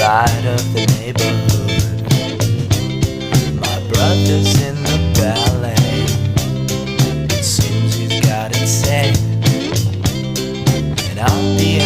side of the neighborhood. My brother's in the ballet. It seems he's got it set, and I'll be